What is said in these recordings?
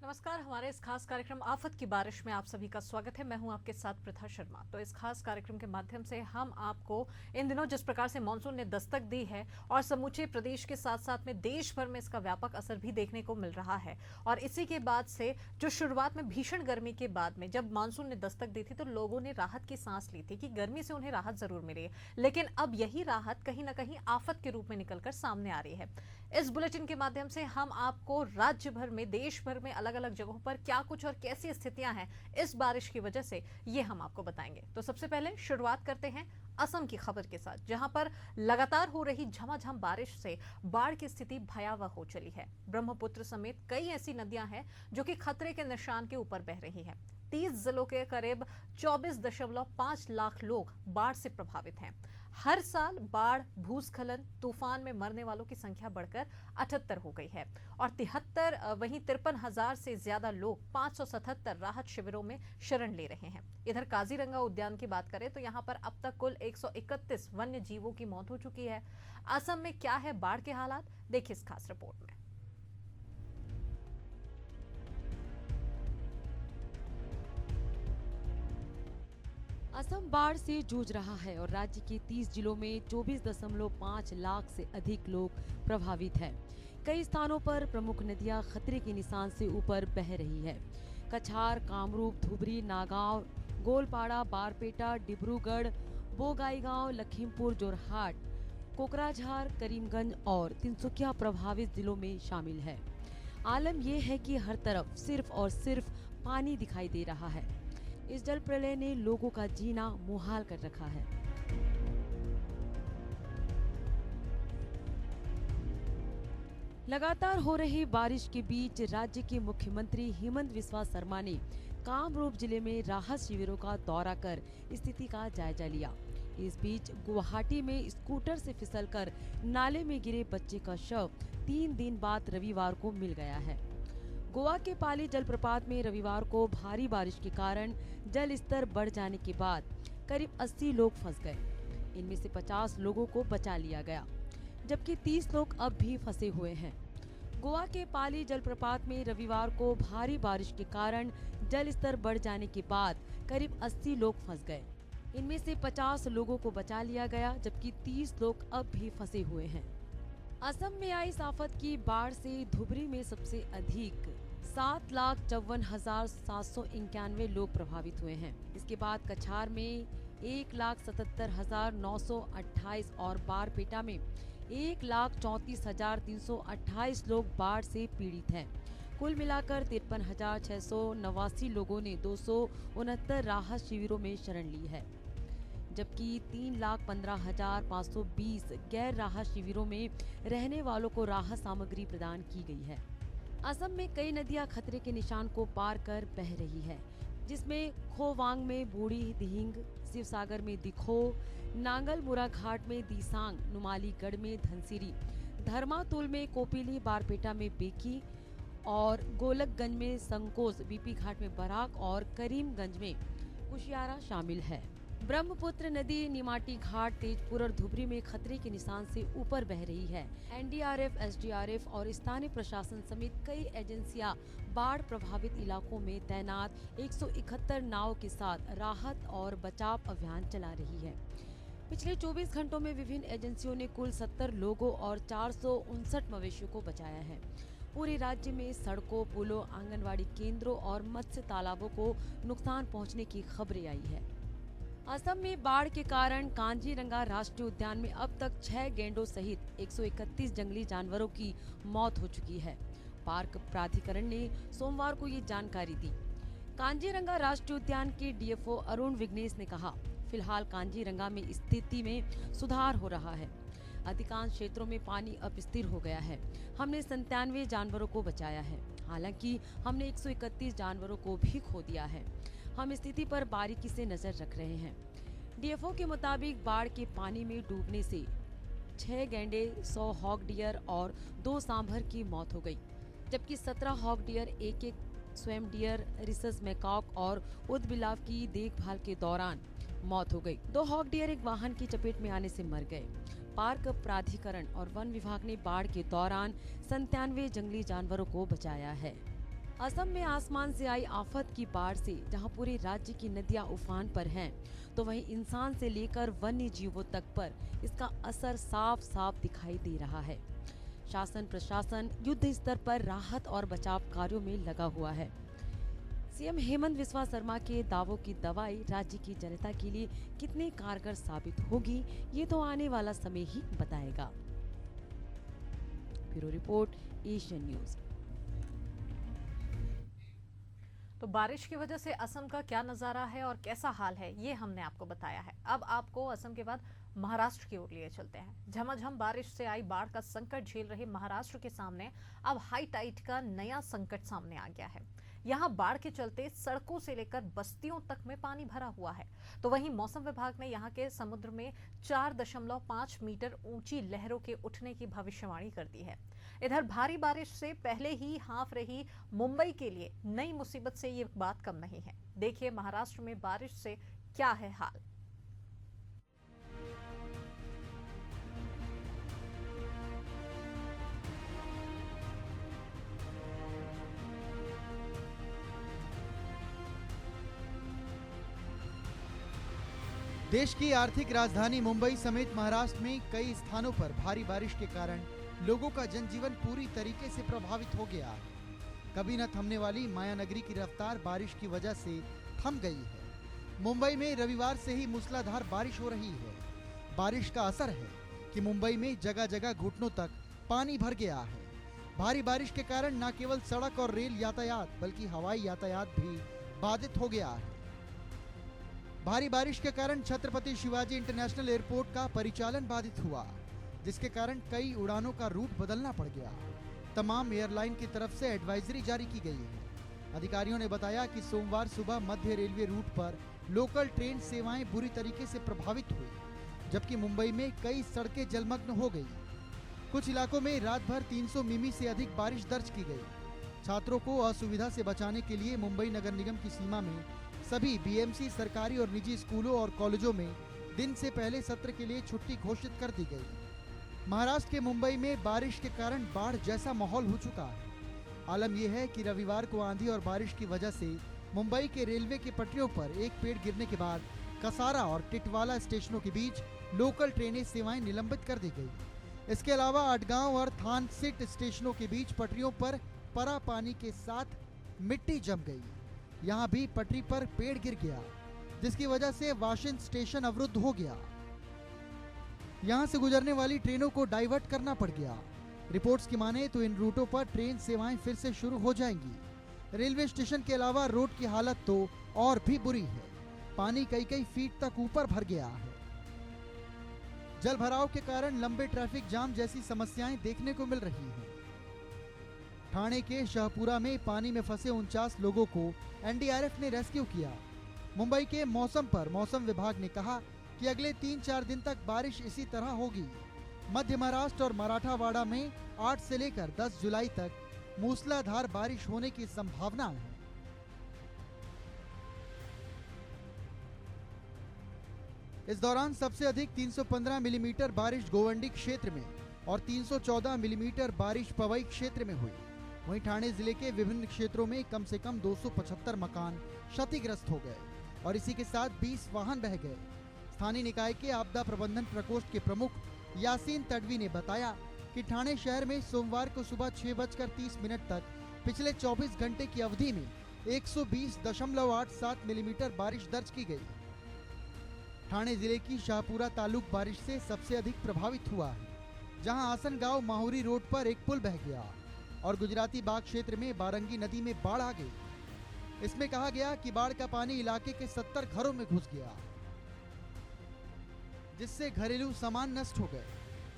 नमस्कार। हमारे इस खास कार्यक्रम आफत की बारिश में आप सभी का स्वागत है। मैं हूं आपके साथ प्रथा शर्मा। तो इस खास कार्यक्रम के माध्यम से हम आपको इन दिनों जिस प्रकार से मानसून ने दस्तक दी है और समूचे प्रदेश के साथ साथ में देश भर में इसका व्यापक असर भी देखने को मिल रहा है। और इसी के बाद से जो शुरुआत में भीषण गर्मी के बाद में जब मानसून ने दस्तक दी थी तो लोगों ने राहत की सांस ली थी कि गर्मी से उन्हें राहत जरूर मिली है, लेकिन अब यही राहत कहीं ना कहीं आफत के रूप में निकलकर सामने आ रही है। इस बुलेटिन के माध्यम से हम आपको राज्य भर में, देश भर में अलग अलग जगहों पर क्या कुछ और कैसी स्थितियां हैं इस बारिश की वजह से, ये हम आपको बताएंगे। तो सबसे पहले शुरुआत करते हैं असम की खबर के साथ, जहां पर लगातार हो रही झमाझम बारिश से बाढ़ की स्थिति भयावह हो चली है। ब्रह्मपुत्र समेत कई ऐसी नदियां हैं जो कि खतरे के निशान के ऊपर बह रही हैं। 30 जिलों के करीब 24.5 लाख लोग बाढ़ से प्रभावित हैं। हर साल बाढ़, भूस्खलन, तूफान में मरने वालों की संख्या बढ़कर 78 हो गई है और 53,000 से ज्यादा लोग 577 राहत शिविरों में शरण ले रहे हैं। इधर काजीरंगा उद्यान की बात करें तो यहां पर अब तक कुल 131 वन्य जीवों की मौत हो चुकी है। असम में क्या है बाढ़ के हालात, देखिए इस खास रिपोर्ट में। असम बाढ़ से जूझ रहा है और राज्य के 30 जिलों में 24.5 लाख से अधिक लोग प्रभावित हैं। कई स्थानों पर प्रमुख नदियां खतरे के निशान से ऊपर बह रही है। कछार, कामरूप, धुबरी, नागांव, गोलपाड़ा, बारपेटा, डिब्रूगढ़, बोगाईगांव, लखीमपुर, जोरहाट, कोकराझार, करीमगंज और तिनसुकिया प्रभावित जिलों में शामिल है। आलम यह है कि हर तरफ सिर्फ और सिर्फ पानी दिखाई दे रहा है। इस जल प्रलय ने लोगों का जीना मुहाल कर रखा है। लगातार हो रही बारिश के बीच राज्य के मुख्यमंत्री हेमंत बिस्वा शर्मा ने कामरूप जिले में राहत शिविरों का दौरा कर स्थिति का जायजा लिया। इस बीच गुवाहाटी में स्कूटर से फिसलकर नाले में गिरे बच्चे का शव 3 दिन बाद रविवार को मिल गया है। गोवा के पाली जलप्रपात में रविवार को भारी बारिश के कारण जल स्तर बढ़ जाने के बाद करीब 80 लोग फंस गए। इनमें से 50 लोगों को बचा लिया गया, जबकि 30 लोग अब भी फंसे हुए हैं। गोवा के पाली जलप्रपात में रविवार को भारी बारिश के कारण जल स्तर बढ़ जाने के बाद करीब 80 लोग फंस गए। इनमें से 50 लोगों को बचा लिया गया, जबकि 30 लोग अब भी फंसे हुए हैं। असम में आई इस आफत की बाढ़ से धुबरी में सबसे अधिक 7,54,791 लोग प्रभावित हुए हैं। इसके बाद कछार में 1,77,928 और बारपेटा में 1,34,328 लोग बाढ़ से पीड़ित हैं। कुल मिलाकर 53,689 लोगों ने 269 राहत शिविरों में शरण ली है, जबकि 3,15,520 गैर राहत शिविरों में रहने वालों को राहत सामग्री प्रदान की गई है। असम में कई नदियां खतरे के निशान को पार कर बह रही है, जिसमें खोवांग में बूढ़ी दिहिंग, शिवसागर में दिखो, नांगल मुरा घाट में दिसांग, नुमालीगढ़ में धनसिरी, धर्मातुल में कोपिली, बारपेटा में बेकी और गोलकगंज में संकोस, बीपी घाट में बराक और करीमगंज में कुशियारा शामिल है। ब्रह्मपुत्र नदी निमाटी घाट, तेजपुर और धुबरी में खतरे के निशान से ऊपर बह रही है। एनडीआरएफ, एसडीआरएफ और स्थानीय प्रशासन समेत कई एजेंसियां बाढ़ प्रभावित इलाकों में तैनात 171 नाव के साथ राहत और बचाव अभियान चला रही है। पिछले 24 घंटों में विभिन्न एजेंसियों ने कुल 70 लोगों और 459 मवेशियों को बचाया है। पूरे राज्य में सड़कों, पुलों, आंगनवाड़ी केंद्रों और मत्स्य तालाबों को नुकसान पहुँचने की खबरें आई है। असम में बाढ़ के कारण कांजीरंगा राष्ट्रीय उद्यान में अब तक 6 गैंडों सहित 131 जंगली जानवरों की मौत हो चुकी है। पार्क प्राधिकरण ने सोमवार को ये जानकारी दी। कांजीरंगा राष्ट्रीय उद्यान के डीएफओ अरुण विघ्नेश ने कहा, फिलहाल कांजीरंगा में स्थिति में सुधार हो रहा है। अधिकांश क्षेत्रों में पानी अब स्थिर हो गया है। हमने 97 जानवरों को बचाया है, हालांकि हमने 131 जानवरों को भी खो दिया है। हम स्थिति पर बारीकी से नजर रख रहे हैं। डीएफओ के मुताबिक बाढ़ के पानी में डूबने से 6 गैंडे, 100 हॉग डियर और 2 सांभर की मौत हो गई, जबकि 17 हॉग डियर, एक स्वयं डियर, रिसस मैकॉक और उदबिलाव की देखभाल के दौरान मौत हो गई। 2 हॉग डियर एक वाहन की चपेट में आने से मर गए। पार्क प्राधिकरण और वन विभाग ने बाढ़ के दौरान 97 जंगली जानवरों को बचाया है। असम में आसमान से आई आफत की बाढ़ से जहां पूरे राज्य की नदियां उफान पर हैं, तो वहीं इंसान से लेकर वन्य जीवों तक पर इसका असर साफ साफ दिखाई दे रहा है। शासन प्रशासन युद्ध स्तर पर राहत और बचाव कार्यों में लगा हुआ है। सीएम हेमंत बिस्वा शर्मा के दावों की दवाई राज्य की जनता के लिए कितनी कारगर साबित होगी, ये तो आने वाला समय ही बताएगा। Bureau report, Asian news. तो बारिश की वजह से असम का क्या नजारा है और कैसा हाल है, ये हमने आपको बताया है। अब आपको असम के बाद महाराष्ट्र की ओर लिए चलते हैं। झमाझम बारिश से आई बाढ़ का संकट झेल रहे महाराष्ट्र के सामने अब हाई टाइड का नया संकट सामने आ गया है। यहाँ बाढ़ के चलते सड़कों से लेकर बस्तियों तक में पानी भरा हुआ है। तो वहीं मौसम विभाग ने यहाँ के समुद्र में 4.5 मीटर ऊंची लहरों के उठने की भविष्यवाणी कर दी है। इधर भारी बारिश से पहले ही हांफ रही मुंबई के लिए नई मुसीबत से ये बात कम नहीं है। देखिए महाराष्ट्र में बारिश से क्या है हाल। देश की आर्थिक राजधानी मुंबई समेत महाराष्ट्र में कई स्थानों पर भारी बारिश के कारण लोगों का जनजीवन पूरी तरीके से प्रभावित हो गया। कभी न थमने वाली माया नगरी की रफ्तार बारिश की वजह से थम गई है। मुंबई में रविवार से ही मूसलाधार बारिश हो रही है। बारिश का असर है कि मुंबई में जगह जगह घुटनों तक पानी भर गया है। भारी बारिश के कारण न केवल सड़क और रेल यातायात बल्कि हवाई यातायात भी बाधित हो गया है। भारी बारिश के कारण छत्रपति शिवाजी इंटरनेशनल एयरपोर्ट का परिचालन बाधित हुआ, जिसके कारण कई उड़ानों का रूट बदलना पड़ गया। तमाम एयरलाइन की तरफ से एडवाइजरी जारी की गई है। अधिकारियों ने बताया कि सोमवार सुबह मध्य रेलवे रूट पर लोकल ट्रेन सेवाएं बुरी तरीके से प्रभावित हुई, जबकि मुंबई में कई सड़कें जलमग्न हो गई। कुछ इलाकों में रात भर 300 मिमी से अधिक बारिश दर्ज की गई। छात्रों को असुविधा से बचाने के लिए मुंबई नगर निगम की सीमा में सभी बीएमसी सरकारी और निजी स्कूलों और कॉलेजों में दिन से पहले सत्र के लिए छुट्टी घोषित कर दी गई। महाराष्ट्र के मुंबई में बारिश के कारण बाढ़ जैसा माहौल हो चुका है। आलम यह है कि रविवार को आंधी और बारिश की वजह से मुंबई के रेलवे की पटरियों पर एक पेड़ गिरने के बाद कसारा और टिटवाला स्टेशनों के बीच लोकल ट्रेनें सेवाएं निलंबित कर दी गई। इसके अलावा अटगांव और थानसिट स्टेशनों के बीच पटरियों पर परा पानी के साथ मिट्टी जम गई। यहाँ भी पटरी पर पेड़ गिर गया, जिसकी वजह से वाशिंद स्टेशन अवरुद्ध हो गया। यहाँ से गुजरने वाली ट्रेनों को डाइवर्ट करना पड़ गया। रिपोर्ट्स की माने तो इन रूटों पर ट्रेन सेवाएं फिर से शुरू हो जाएंगी। रेलवे स्टेशन के अलावा रोड की हालत तो और भी बुरी है। पानी कई फीट तक ऊपर भर गया है। जल भराव के कारण लंबे ट्रैफिक जाम जैसी समस्याएं देखने को मिल रही हैं। ठाणे के शाहपुरा में पानी में फंसे 49 लोगों को एनडीआरएफ ने रेस्क्यू किया। मुंबई के मौसम पर मौसम विभाग ने कहा कि अगले 3-4 दिन तक बारिश इसी तरह होगी। मध्य महाराष्ट्र और मराठावाड़ा में 8 से लेकर 10 जुलाई तक मूसलाधार बारिश होने की संभावना है। इस दौरान सबसे अधिक 315 मिलीमीटर बारिश गोवंडी क्षेत्र में और 314 मिलीमीटर बारिश पवई क्षेत्र में हुई। वहीं ठाणे जिले के विभिन्न क्षेत्रों में कम से कम 275 मकान क्षतिग्रस्त हो गए और इसी के साथ 20 वाहन बह गए। स्थानीय निकाय के आपदा प्रबंधन प्रकोष्ठ के प्रमुख यासीन तडवी ने बताया कि ठाणे शहर में सोमवार को सुबह 6:30 तक पिछले 24 घंटे की अवधि में 120.87 मिलीमीटर बारिश दर्ज की गई। ठाणे जिले की शाहपुरा तालुक बारिश से सबसे अधिक प्रभावित हुआ है, जहां आसनगांव माहुरी रोड पर एक पुल बह गया और गुजराती बाग क्षेत्र में बारंगी नदी में बाढ़ आ गई। इसमें कहा गया कि बाढ़ का पानी इलाके के 70 घरों में घुस गया, जिससे घरेलू सामान नष्ट हो गए,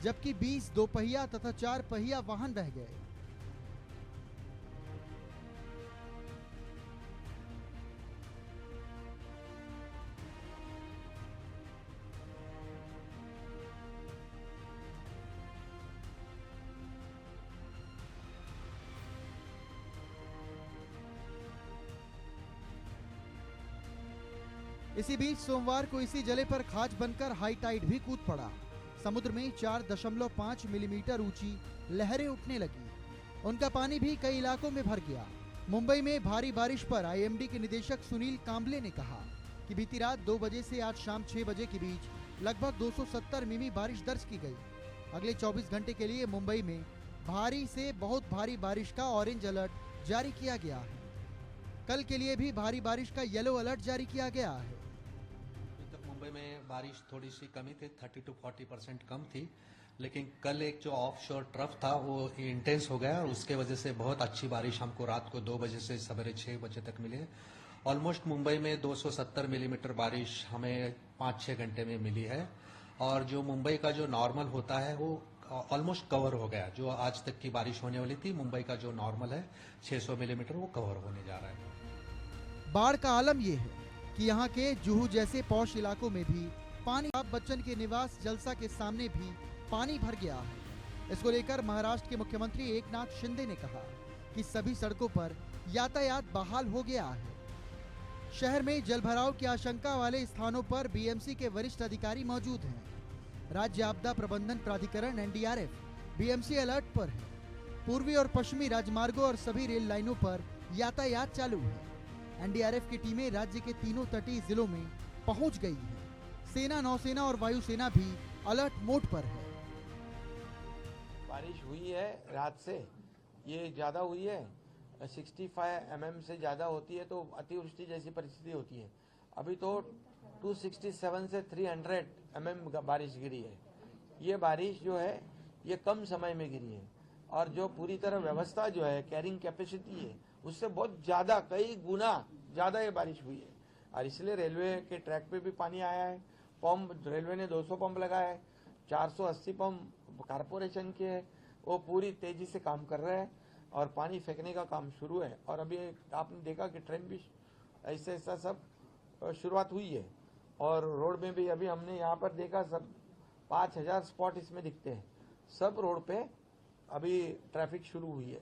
जबकि 20 दोपहिया तथा 4 पहिया वाहन बह गए। इसी बीच सोमवार को इसी जले पर खाज बनकर हाई टाइड भी कूद पड़ा। समुद्र में 4.5 मिलीमीटर ऊंची लहरें उठने लगी। उनका पानी भी कई इलाकों में भर गया। मुंबई में भारी बारिश पर आईएमडी के निदेशक सुनील कांबले ने कहा कि बीती रात 2 बजे से आज शाम 6 बजे के बीच लगभग 270 मिमी बारिश दर्ज की गई। अगले 24 घंटे के लिए मुंबई में भारी से बहुत भारी बारिश का ऑरेंज अलर्ट जारी किया गया है। कल के लिए भी भारी बारिश का येलो अलर्ट जारी किया गया है। मुंबई में बारिश थोड़ी सी कमी थी, 30 to 40% कम थी, लेकिन कल एक जो ऑफ शोर ट्रफ था वो इंटेंस हो गया और उसके वजह से बहुत अच्छी बारिश हमको रात को 2 बजे से सवेरे 6 बजे तक मिली। ऑलमोस्ट मुंबई में 270 मिलीमीटर बारिश हमें 5-6 घंटे में मिली है और जो मुंबई का जो नॉर्मल होता है वो ऑलमोस्ट कवर हो गया। जो आज तक की बारिश होने वाली थी, मुंबई का जो नॉर्मल है 600 मिलीमीटर, वो कवर होने जा रहा है। बाढ़ का आलम यह है कि यहाँ के जुहू जैसे पौष इलाकों में भी पानी। अमिताभ बच्चन के निवास जलसा के सामने भी पानी भर गया है। इसको लेकर महाराष्ट्र के मुख्यमंत्री एकनाथ शिंदे ने कहा कि सभी सड़कों पर यातायात बहाल हो गया है। शहर में जलभराव की आशंका वाले स्थानों पर बीएमसी के वरिष्ठ अधिकारी मौजूद हैं। राज्य आपदा प्रबंधन प्राधिकरण एनडीआरएफ बीएमसी अलर्ट पर है। पूर्वी और पश्चिमी राजमार्गों और सभी रेल लाइनों पर यातायात चालू है। एनडीआरएफ की टीमें राज्य के तीनों तटीय जिलों में पहुंच गई है। सेना, नौसेना और वायुसेना भी अलर्ट मोड पर है। बारिश हुई है रात से, ये ज्यादा हुई है, 65 mm से ज्यादा होती है तो अतिवृष्टि जैसी परिस्थिति होती है। अभी तो 267 से 300 mm बारिश गिरी है। ये बारिश जो है ये कम समय में गिरी है और जो पूरी तरह व्यवस्था जो है कैरिंग कैपेसिटी है उससे बहुत ज्यादा, कई गुना ज्यादा ये बारिश हुई है और इसलिए रेलवे के ट्रैक पे भी पानी आया है। पंप, रेलवे ने 200 पंप लगाया है, 480 पंप कारपोरेशन के है, वो पूरी तेजी से काम कर रहे हैं और पानी फेंकने का काम शुरू है। और अभी आपने देखा कि ट्रेन भी ऐसा सब शुरुआत हुई है और रोड में भी अभी हमने यहाँ पर देखा सब 5000 स्पॉट इसमें दिखते हैं। सब रोड पे अभी ट्रैफिक शुरू हुई है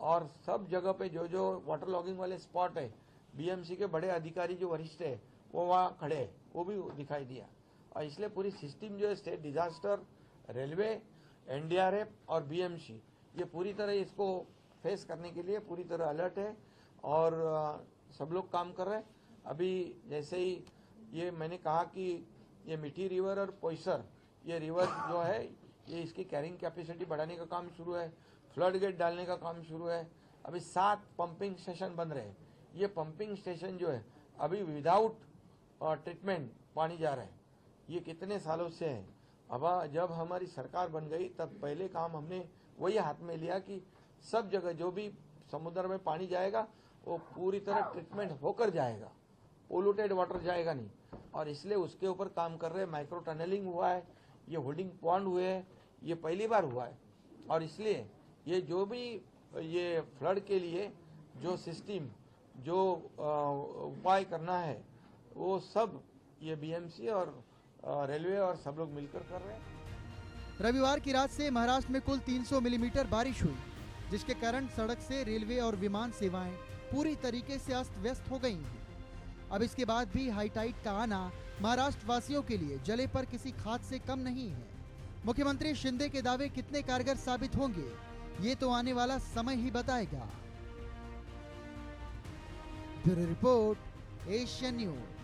और सब जगह पे जो जो वाटर लॉगिंग वाले स्पॉट है, बीएमसी के बड़े अधिकारी जो वरिष्ठ है वो वहाँ खड़े है, वो भी दिखाई दिया। और इसलिए पूरी सिस्टम जो है स्टेट डिजास्टर, रेलवे, एनडीआरएफ और बीएमसी, ये पूरी तरह इसको फेस करने के लिए पूरी तरह अलर्ट है और सब लोग काम कर रहे हैं। अभी जैसे ही ये मैंने कहा कि ये मिठी रिवर और पोइसर, ये रिवर जो है ये इसकी कैरिंग कैपेसिटी बढ़ाने का काम शुरू है, फ्लड गेट डालने का काम शुरू है। अभी 7 पंपिंग स्टेशन बन रहे हैं। ये पंपिंग स्टेशन जो है अभी विदाउट ट्रीटमेंट पानी जा रहा है। ये कितने सालों से है। अब जब हमारी सरकार बन गई तब पहले काम हमने वही हाथ में लिया कि सब जगह जो भी समुद्र में पानी जाएगा वो पूरी तरह ट्रीटमेंट होकर जाएगा, पोल्यूटेड वाटर जाएगा नहीं। और इसलिए उसके ऊपर काम कर रहे हैं। माइक्रो टनलिंग हुआ है, ये होल्डिंग पॉन्ड हुए हैं, ये पहली बार हुआ है। और इसलिए ये जो भी ये फ्लड के लिए जो सिस्टम, जो उपाय करना है वो सब ये बीएमसी और रेलवे और सब लोग मिलकर कर रहे हैं। रविवार की रात से महाराष्ट्र में कुल 300 मिलीमीटर बारिश हुई, जिसके कारण सड़क से रेलवे और विमान सेवाएं पूरी तरीके से अस्त व्यस्त हो गई हैं। अब इसके बाद भी हाई टाइड का आना महाराष्ट्र वासियों के लिए जले पर किसी खाद से कम नहीं है। मुख्यमंत्री शिंदे के दावे कितने कारगर साबित होंगे, ये तो आने वाला समय ही बताएगा। Bureau report, Asian news.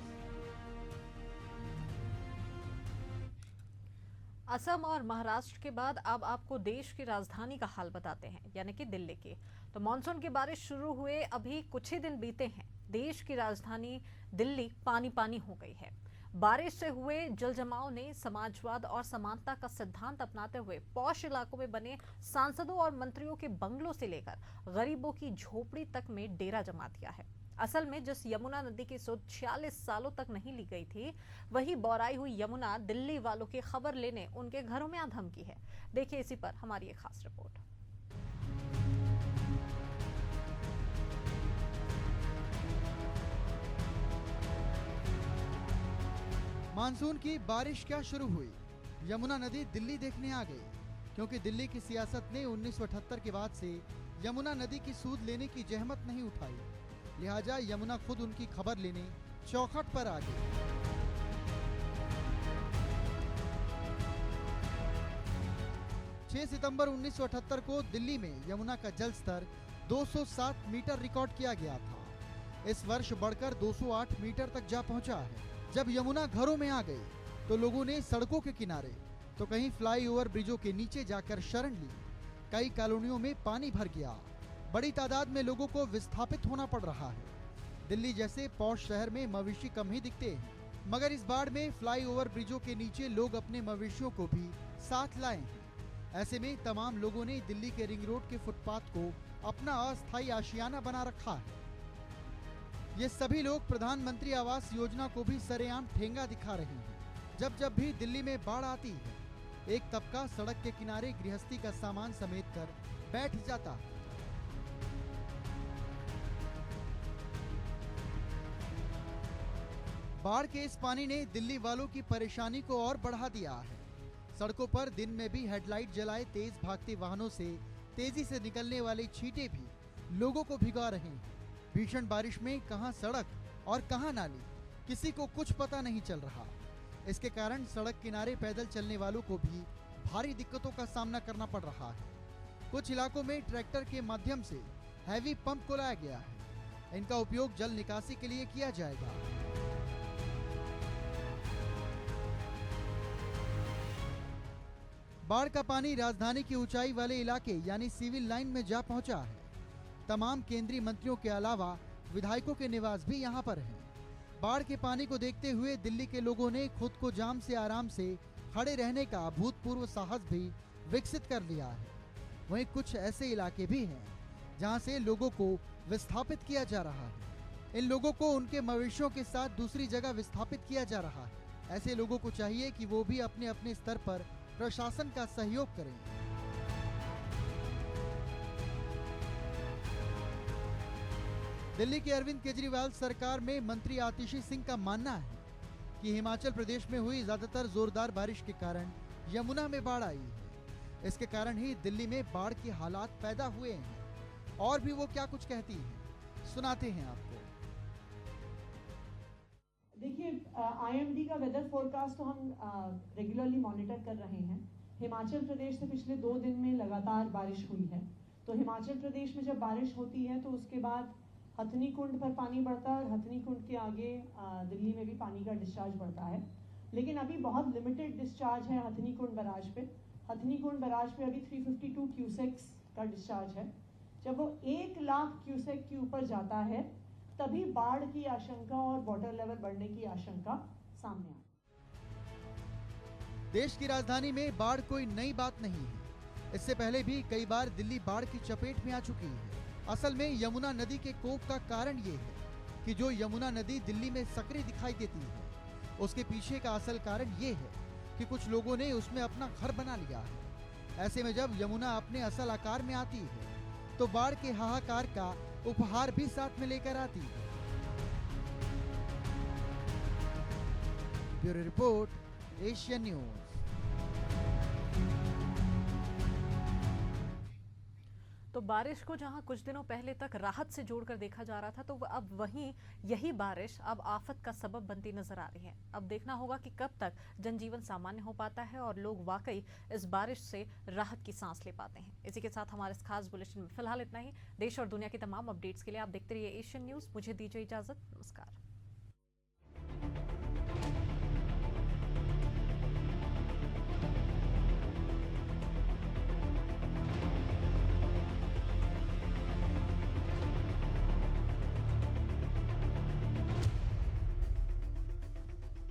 Assam और महाराष्ट्र के बाद अब आपको देश की राजधानी का हाल बताते हैं, यानी कि दिल्ली की। तो मानसून की बारिश शुरू हुए अभी कुछ ही दिन बीते हैं, देश की राजधानी दिल्ली पानी पानी हो गई है। बारिश से हुए जल जमाव ने समाजवाद और समानता का सिद्धांत अपनाते हुए पौष इलाकों में बने सांसदों और मंत्रियों के बंगलों से लेकर गरीबों की झोपड़ी तक में डेरा जमा दिया है। असल में जिस यमुना नदी की सुध 46 सालों तक नहीं ली गई थी, वही बौराई हुई यमुना दिल्ली वालों की खबर लेने उनके घरों में आ धमकी है। देखिए इसी पर हमारी एक खास रिपोर्ट। मानसून की बारिश क्या शुरू हुई, यमुना नदी दिल्ली देखने आ गई, क्योंकि दिल्ली की सियासत ने 1978 के बाद से यमुना नदी की सूद लेने की जहमत नहीं उठाई। लिहाजा यमुना खुद उनकी खबर लेने चौखट पर आ गई। सितंबर 1978 को दिल्ली में यमुना का जल स्तर 207 मीटर रिकॉर्ड किया गया था। इस वर्ष बढ़कर 208 मीटर तक जा पहुंचा है। जब यमुना घरों में आ गई तो लोगों ने सड़कों के किनारे तो कहीं फ्लाईओवर ब्रिजों के नीचे जाकर शरण ली। कई कॉलोनियों में पानी भर गया। बड़ी तादाद में लोगों को विस्थापित होना पड़ रहा है। दिल्ली जैसे पौष शहर में मवेशी कम ही दिखते हैं, मगर इस बाढ़ में फ्लाईओवर ब्रिजों के नीचे लोग अपने मवेशियों को भी साथ लाए हैं। ऐसे में तमाम लोगों ने दिल्ली के रिंग रोड के फुटपाथ को अपना अस्थायी आशियाना बना रखा है। ये सभी लोग प्रधानमंत्री आवास योजना को भी सरेआम ठेंगा दिखा रहे हैं। जब भी दिल्ली में बाढ़ आती है, एक तबका सड़क के किनारे गृहस्थी का सामान समेटकर बैठ जाता है। बाढ़ के इस पानी ने दिल्ली वालों की परेशानी को और बढ़ा दिया है। सड़कों पर दिन में भी हेडलाइट जलाए तेज भागते वाहनों से तेजी से निकलने वाले छींटे भी लोगों को भिगा रहे हैं। भीषण बारिश में कहां सड़क और कहां नाली, किसी को कुछ पता नहीं चल रहा। इसके कारण सड़क किनारे पैदल चलने वालों को भी भारी दिक्कतों का सामना करना पड़ रहा है। कुछ इलाकों में ट्रैक्टर के माध्यम से हैवी पंप को लाया गया है। इनका उपयोग जल निकासी के लिए किया जाएगा। बाढ़ का पानी राजधानी की ऊंचाई वाले इलाके यानी सिविल लाइन में जा पहुंचा है। तमाम केंद्रीय मंत्रियों के अलावा विधायकों के निवास भी यहां पर हैं। बाढ़ के पानी को देखते हुए दिल्ली के लोगों ने खुद को जाम से आराम से खड़े रहने का अभूतपूर्व साहस भी विकसित कर लिया है। वहीं कुछ ऐसे इलाके भी हैं जहां से लोगों को विस्थापित किया जा रहा है। इन लोगों को उनके मवेशियों के साथ दूसरी जगह विस्थापित किया जा रहा है। ऐसे लोगों को चाहिए कि वो भी अपने अपने स्तर पर प्रशासन का सहयोग करें। दिल्ली के अरविंद केजरीवाल सरकार में मंत्री आतिशी सिंह का मानना है कि हिमाचल प्रदेश में हुई ज्यादातर जोरदार बारिश के कारण यमुना में बाढ़ आई है। इसके कारण ही दिल्ली में बाढ़ के हालात पैदा हुए हैं। और भी वो क्या कुछ कहती हैं, सुनाते हैं आपको। देखिए, आईएमडी का वेदर फोरकास्ट तो हम रेगुलरली मॉनिटर कर रहे हैं। हिमाचल प्रदेश से पिछले 2 दिन में लगातार बारिश हुई है। तो हिमाचल प्रदेश में जब बारिश होती है तो उसके बाद हथनी कुंड पर पानी बढ़ता है और हथनी कुंड के आगे दिल्ली में भी पानी का डिस्चार्ज बढ़ता है। लेकिन अभी बहुत लिमिटेड डिस्चार्ज है हथनी कुंड बैराज पे। हथनी कुंड बैराज पे अभी 352 क्यूसेक्स का डिस्चार्ज है। जब वो 1 लाख क्यूसेक के ऊपर जाता है तभी बाढ़ की आशंका और वाटर लेवल बढ़ने की आशंका सामने आती है। देश की राजधानी में बाढ़ कोई नई बात नहीं है। इससे पहले भी कई बार दिल्ली बाढ़ की चपेट में आ चुकी है। असल में यमुना नदी के कोप का कारण ये है कि जो यमुना नदी दिल्ली में सक्रिय दिखाई देती है, उसके पीछे का असल कारण ये है कि कुछ लोगों ने उसमें अपना घर बना लिया है। ऐसे में जब यमुना अपने असल आकार में आती है तो बाढ़ के हाहाकार का उपहार भी साथ में लेकर आती है। Bureau report, Asian news. तो बारिश को जहां कुछ दिनों पहले तक राहत से जोड़कर देखा जा रहा था, तो अब वहीं यही बारिश अब आफत का सबब बनती नजर आ रही है। अब देखना होगा कि कब तक जनजीवन सामान्य हो पाता है और लोग वाकई इस बारिश से राहत की सांस ले पाते हैं। इसी के साथ हमारे इस खास बुलेटिन में फिलहाल इतना ही। देश और दुनिया की तमाम अपडेट्स के लिए आप देखते रहिए एशियन न्यूज। मुझे दीजिए इजाजत। नमस्कार।